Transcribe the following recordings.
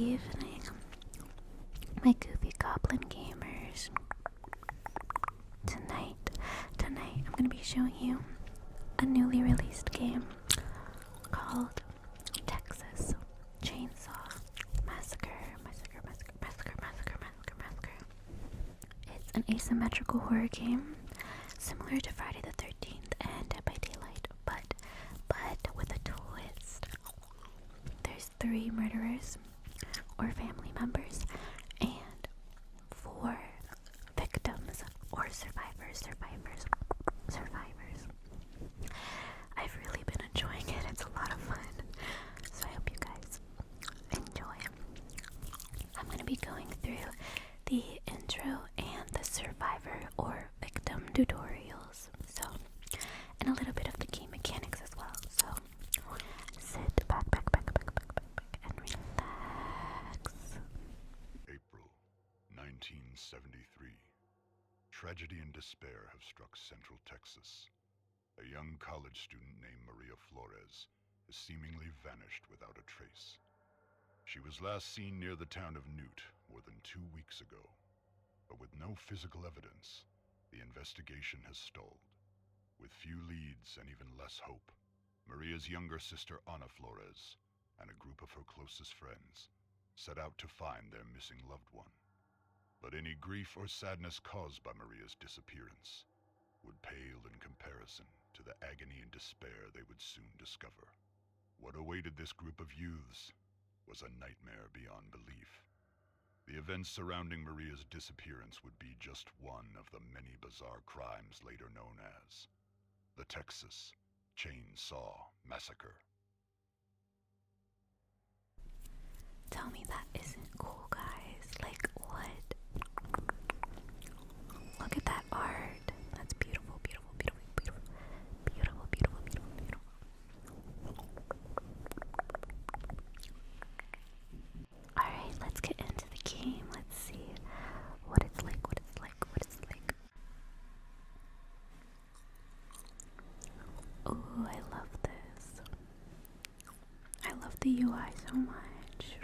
evening, my goofy goblin gamers. Tonight I'm gonna be showing you a newly released game called Texas Chainsaw Massacre. It's an asymmetrical horror game similar to Friday the 13th and Dead by Daylight, but with a twist. There's 3 murderers or family members and 4 victims or survivors. I've really been enjoying it. It's a lot of fun. So I hope you guys enjoy. I'm going to be going through the intro and the survivor or victim tutorials. So, and a little bit of the game mechanics as well. So, sit back and relax. April 1973. Tragedy and despair have struck Central Texas. A young college student named Maria Flores has seemingly vanished without a trace. She was last seen near the town of Newt more than 2 weeks ago, but with no physical evidence, the investigation has stalled. With few leads and even less hope, Maria's younger sister Ana Flores and a group of her closest friends set out to find their missing loved one. But any grief or sadness caused by Maria's disappearance would pale in comparison to the agony and despair they would soon discover. What awaited this group of youths was a nightmare beyond belief. The events surrounding Maria's disappearance would be just one of the many bizarre crimes later known as the Texas Chainsaw Massacre. Tell me that isn't cool, guys. Like, what? Look at that art. That's beautiful. Alright, let's get into the game. Let's see what it's like. Ooh, I love this. I love the UI so much.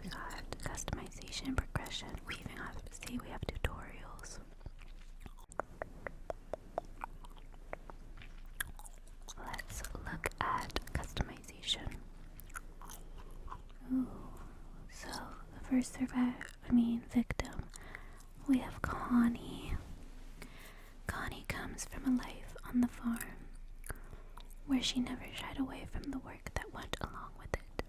We got customization, progression. We even have we have tutorials. Let's look at customization. Ooh, so the first victim, we have Connie. Connie comes from a life on the farm where she never shied away from the work that went along with it.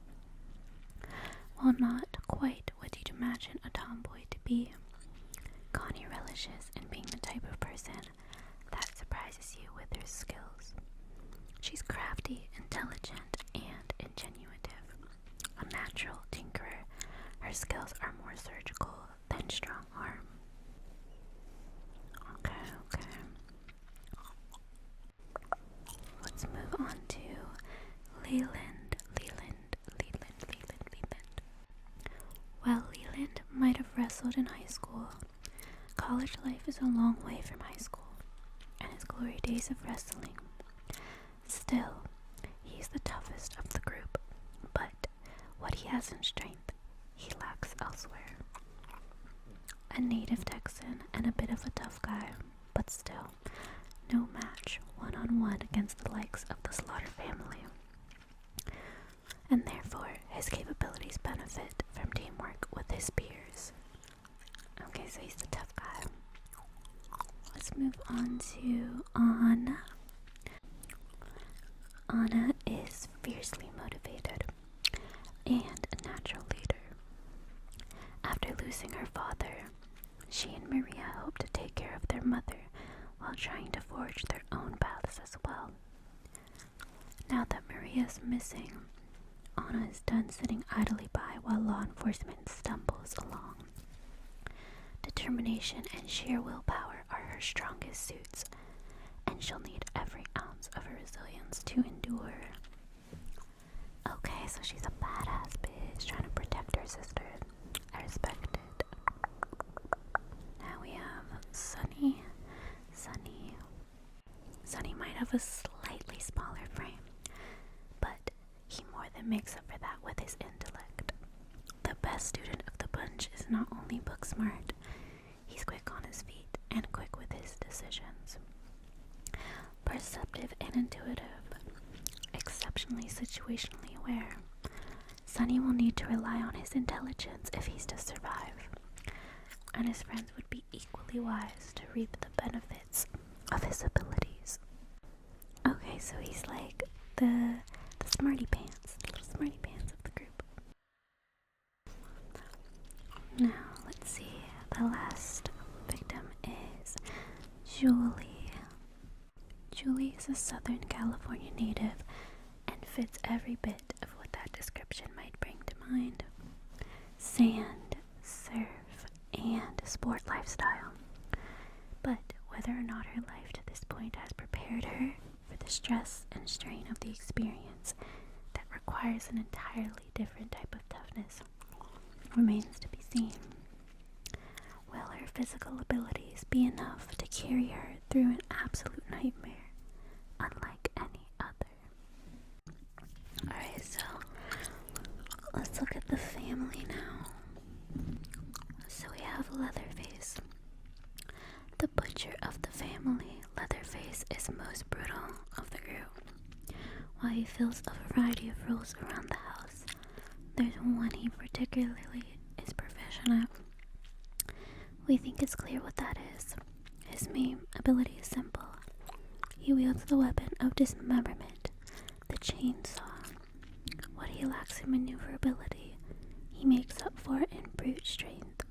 While not quite what you'd imagine a tomboy to be, Connie relishes in being the type of person that surprises you with her skills. She's crafty, intelligent, and ingenuitive. A natural tinkerer, her skills are more surgical than strong arm. Okay. Let's move on to Leland. While Leland might have wrestled in high school, college life is a long way from high school and his glory days of wrestling. Still, he's the toughest of the group, but what he has in strength, he lacks elsewhere. A native Texan and a bit of a tough guy, but still, no match one-on-one against the likes of the Slaughter family. And therefore, his capabilities benefit from teamwork with his peers. Okay, so he's the tough guy. Let's move on to Ana. Ana is fiercely motivated and a natural leader. After losing her father, she and Maria hope to take care of their mother while trying to forge their own paths as well. Now that Maria's missing, Ana is done sitting idly by while law enforcement stumbles along. Determination and sheer willpower are her strongest suits, and she'll need every ounce of her resilience to endure. Okay, so she's a badass bitch trying to protect her sister. I respect it. Now we have Sonny. Sonny might have a slightly smaller frame, but and makes up for that with his intellect. The best student of the bunch is not only book smart, he's quick on his feet and quick with his decisions. Perceptive and intuitive, exceptionally situationally aware, Sonny will need to rely on his intelligence if he's to survive, and his friends would be equally wise to reap the benefits of his abilities. Okay, so he's like the smarty pants, the little smarty pants of the group. Now, let's see, the last victim is Julie. Julie is a Southern California native and fits every bit of what that description might bring to mind. Sand, surf, and sport lifestyle. But whether or not her life to this point has prepared her for the stress and strain of the experience that requires an entirely different type of toughness remains to be seen. Will her physical abilities be enough to carry her through an absolute nightmare unlike any other? Alright, so let's look at the family now. So we have Leatherface. The butcher of the family, Leatherface is most brutal of the group. While he fills a variety of roles around the house, there's one he particularly is proficient at. We think it's clear what that is. His main ability is simple. He wields the weapon of dismemberment, the chainsaw. What he lacks in maneuverability, he makes up for in brute strength.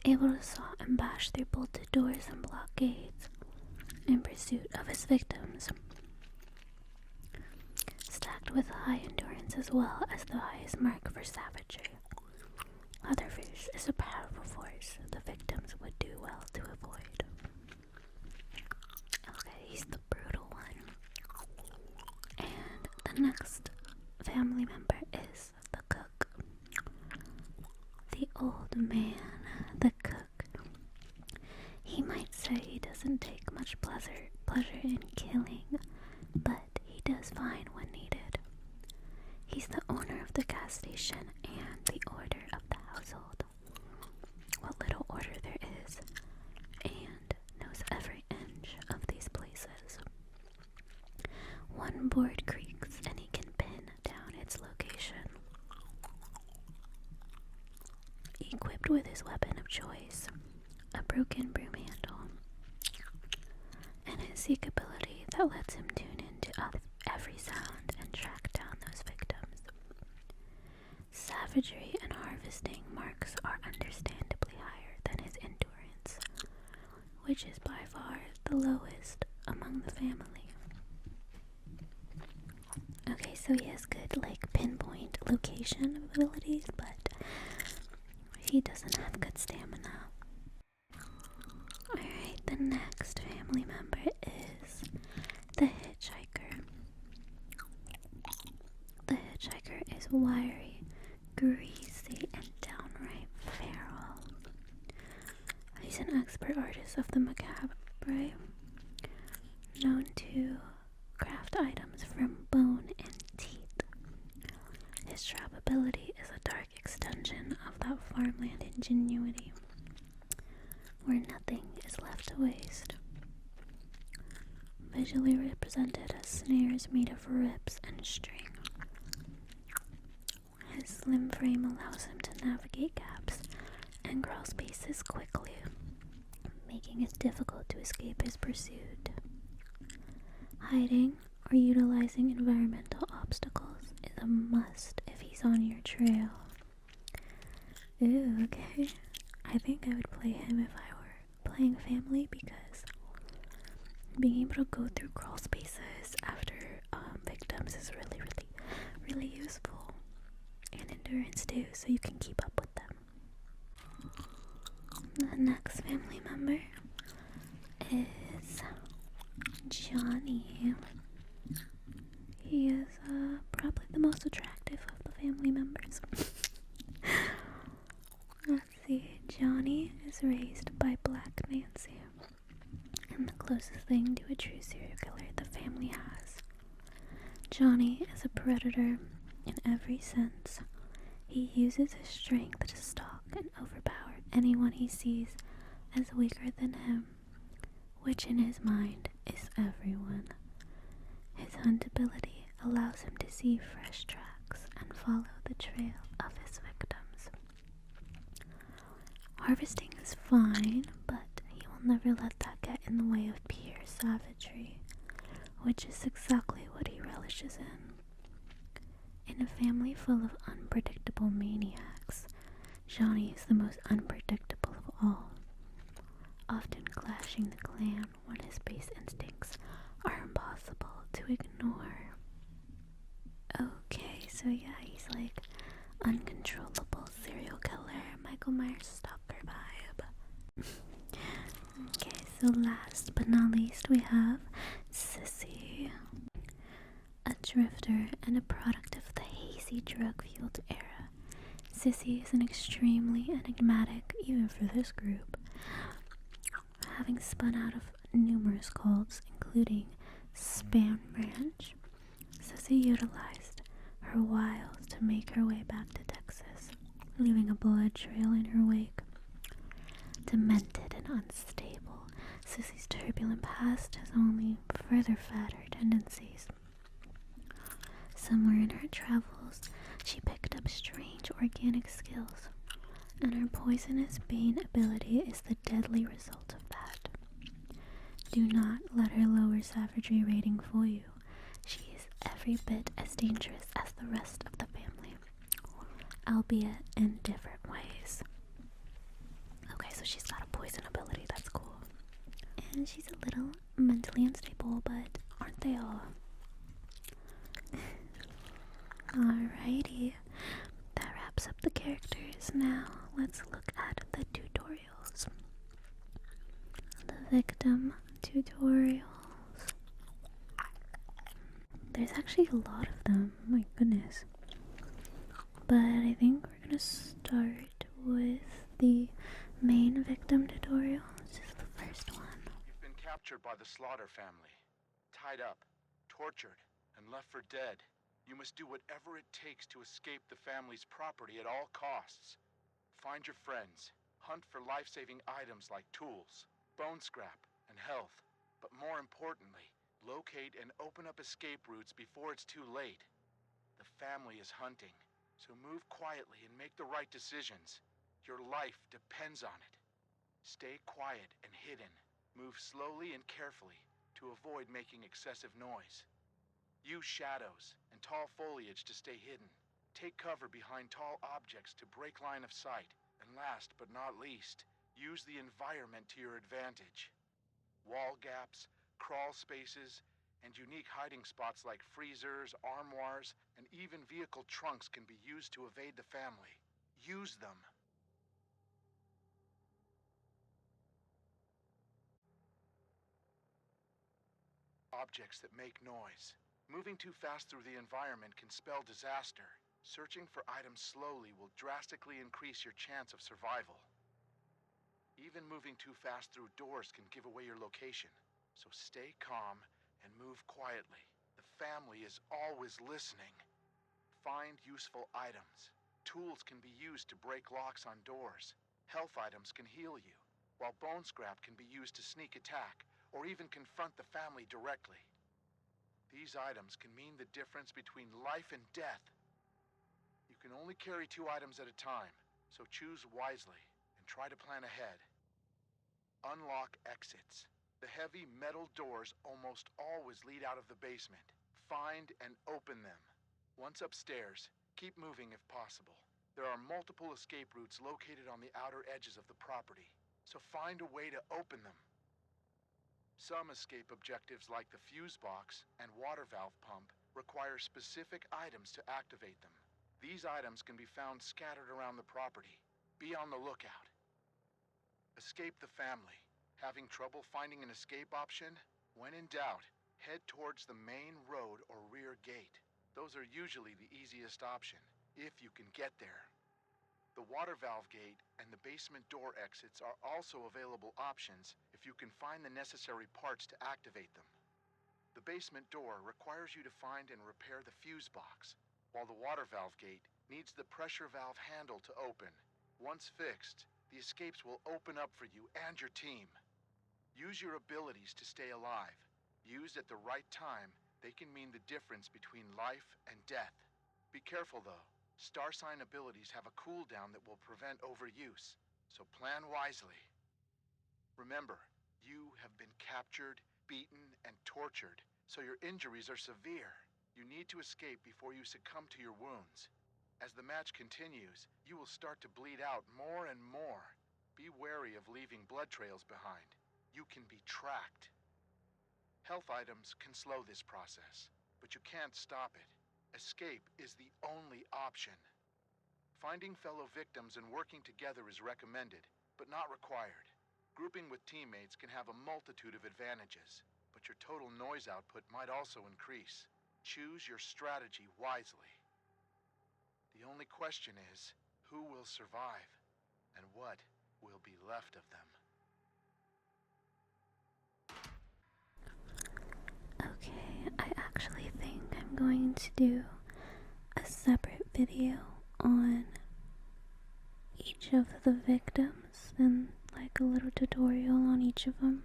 Able to saw and bash through bolted doors and blockades in pursuit of his victims. Stacked with high endurance as well as the highest mark for savagery, Leatherface is a powerful force the victims would do well to avoid. Okay, he's the brutal one. And the next family member is the cook. The old man, the cook. He might say he doesn't take much pleasure in killing, but he does fine when needed. He's the owner of the gas station and the order of the household. What little order there is, and knows every inch of these places. One board creaks and he can pin down its location. Equipped with his weapon of choice, a broken broom handle, and his seek ability that lets him tune into every sound and track down those victims. Savagery and harvesting marks are understandably higher than his endurance, which is by far the lowest among the family. Okay, so he has good, pinpoint location abilities, but he doesn't have good stamina. Alright, the next family member is the Hitchhiker. The Hitchhiker is wiry, greasy, and downright feral. He's an expert artist of the macabre, known to craft items from bone and teeth. His trap ability is a dark extension of that farmland ingenuity, where nothing is left to waste. Visually represented as snares made of ribs and string. His slim frame allows him to navigate gaps and crawl spaces quickly, making it difficult to escape his pursuit. Hiding or utilizing environmental obstacles is a must if he's on your trail. Ooh, okay. I think I would play him if I were playing family, because being able to go through crawl spaces after victims is really useful. And endurance too, so you can keep up with them. The next family member is Johnny. He is probably the most attractive of the family members. Let's see, Johnny is raised by Black Nancy, and the closest thing to a true serial killer the family has. Johnny is a predator in every sense. He uses his strength to stalk and overpower anyone he sees as weaker than him, which in his mind is everyone. His hunt ability allows him to see fresh tracks and follow the trail of his victims. Harvesting is fine, but he will never let that get in the way of pure savagery, which is exactly what he relishes in. In a family full of unpredictable maniacs, Johnny is the most unpredictable of all, often clashing the clan when his base instincts are impossible to ignore. Okay, so yeah, he's like uncontrollable serial killer, Michael Myers stalker vibe. Okay, so last but not least we have Sissy, a drifter and a product of the hazy drug-fueled era. Sissy is an extremely enigmatic, even for this group, having spun out of numerous cults, including Span Ranch. Sissy utilized her wiles to make her way back to Texas, leaving a blood trail in her wake. Demented and unstable, Sissy's turbulent past has only further fed her tendencies. Somewhere in her travels, she picked up strange organic skills, and her poisonous bane ability is the deadly result of that. Do not let her lower savagery rating fool you. She is every bit as dangerous as the rest of the family, albeit in different ways. Okay, so she's got a poison ability, that's cool. And she's a little mentally unstable, but aren't they all? Alrighty, that wraps up the characters. Now let's look at the tutorials. The victim tutorials. There's actually a lot of them, oh my goodness. But I think we're gonna start with the main victim tutorial. This is the first one. You've been captured by the Slaughter family, tied up, tortured, and left for dead. You must do whatever it takes to escape the family's property at all costs. Find your friends, hunt for life-saving items like tools, bone scrap, and health. But more importantly, locate and open up escape routes before it's too late. The family is hunting, so move quietly and make the right decisions. Your life depends on it. Stay quiet and hidden. Move slowly and carefully to avoid making excessive noise. Use shadows and tall foliage to stay hidden. Take cover behind tall objects to break line of sight. And last but not least, use the environment to your advantage. Wall gaps, crawl spaces, and unique hiding spots like freezers, armoires, and even vehicle trunks can be used to evade the family. Use them. Objects that make noise. Moving too fast through the environment can spell disaster. Searching for items slowly will drastically increase your chance of survival. Even moving too fast through doors can give away your location, so stay calm and move quietly. The family is always listening. Find useful items. Tools can be used to break locks on doors. Health items can heal you, while bone scrap can be used to sneak attack or even confront the family directly. These items can mean the difference between life and death. You can only carry 2 items at a time, so choose wisely and try to plan ahead. Unlock exits. The heavy metal doors almost always lead out of the basement. Find and open them. Once upstairs, keep moving if possible. There are multiple escape routes located on the outer edges of the property, so find a way to open them. Some escape objectives like the fuse box and water valve pump require specific items to activate them. These items can be found scattered around the property. Be on the lookout. Escape the family. Having trouble finding an escape option? When in doubt, head towards the main road or rear gate. Those are usually the easiest option, if you can get there. The water valve gate and the basement door exits are also available options if you can find the necessary parts to activate them. The basement door requires you to find and repair the fuse box, while the water valve gate needs the pressure valve handle to open. Once fixed, the escapes will open up for you and your team. Use your abilities to stay alive. Used at the right time, they can mean the difference between life and death. Be careful though. Star sign abilities have a cooldown that will prevent overuse, so plan wisely. Remember, you have been captured, beaten, and tortured, so your injuries are severe. You need to escape before you succumb to your wounds. As the match continues, you will start to bleed out more and more. Be wary of leaving blood trails behind. You can be tracked. Health items can slow this process, but you can't stop it. Escape is the only option. Finding fellow victims and working together is recommended, but not required. Grouping with teammates can have a multitude of advantages, but your total noise output might also increase. Choose your strategy wisely. The only question is, who will survive, and what will be left of them? Okay, I actually think I'm going to do a separate video on each of the victims and like a little tutorial on each of them.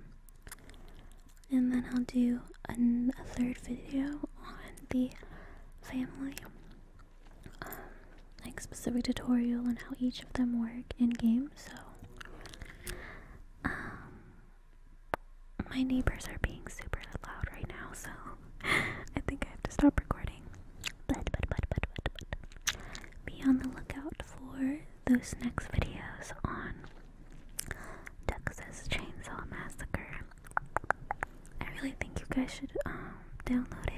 And then I'll do a third video on the family. Like specific tutorial on how each of them work in game. So my neighbors are being super loud right now, so I think I have to stop recording. But be on the lookout for those next videos on Texas Chainsaw Massacre. I really think you guys should download